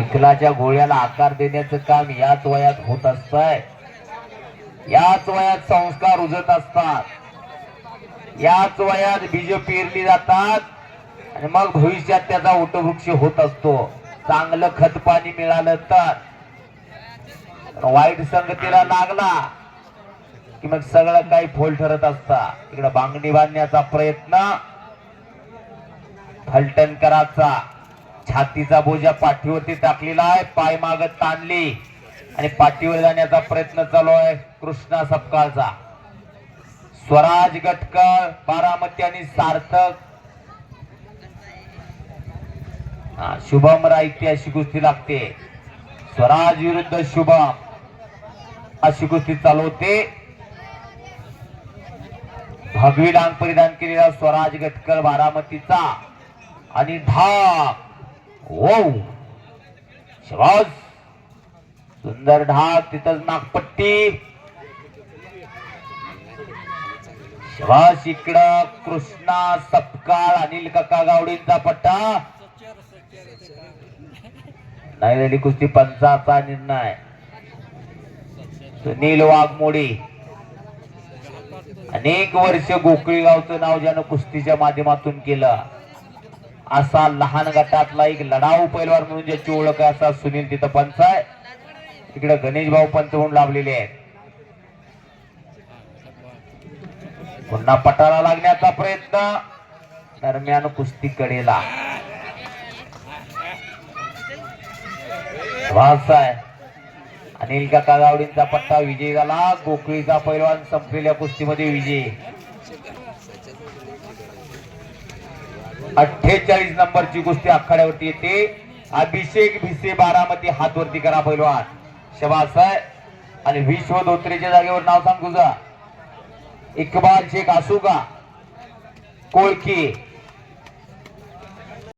चिखलाच्या गोळ्याला आकार देण्याचं काम याच वयात होत असतंय. याच वयात संस्कार रुजत असतात. याच वयात बीज पेरली जातात आणि मग भविष्यात त्याचा वटवृक्ष होत असतो. चांगलं खत पाणी मिळालं तर. वाईट संगतीला लागला की मग सगळं काही फोल ठरत असता. इकडे बांगडी बांधण्याचा प्रयत्न, फलटणकराचा छातीचा बोजा पाठीवरती टाकलेला आहे, पाय मागत ताणली आणि पाठीवर जाण्याचा प्रयत्न चालू आहे कृष्णा सपकाळचा. स्वराज गटकर बारामती आणि सार्थक शुभम रायती अशी कुस्ती लागते. स्वराज विरुद्ध शुभम अशी कुस्ती चालू होते. भगवी डांग परिधान केलेला स्वराज गटकर बारामतीचा आणि धाक. ओ शबास, सुंदर ढाक, तिथंच नागपट्टी. शबास, इकडं कृष्णा सपकाळ अनिल काका गावडींचा पट्टा. नाही झाली कुस्ती, पंचाचा निर्णय. सुनील वाघमोडी अनेक वर्ष गोकुळी गावचं नाव ज्यानं कुस्तीच्या माध्यमातून केलं, असा लहान गटातला एक लढाऊ पैलवान म्हणून ज्याची ओळख आहे असा सुनील तिथं पंच आहे. तिकडे गणेश भाऊ पंच म्हणून लाभलेले आहेत. पुन्हा पटाला लागण्याचा प्रयत्न, दरम्यान कुस्ती कडेला. आहे अनिल काका गावडींचा पट्टा विजयी झाला. गोकुळीचा पैलवान संपलेल्या कुस्तीमध्ये विजयी. 48 नंबरची कुस्ती आखाड्यावरती येते. अभिषेक भिसे बारामती, हातवरती करा पैलवान. शबास आहे. आणि विश्व धोत्रेच्या जागेवर नाव सांग तुझं. इकबाल शेख आसू का कोळकी.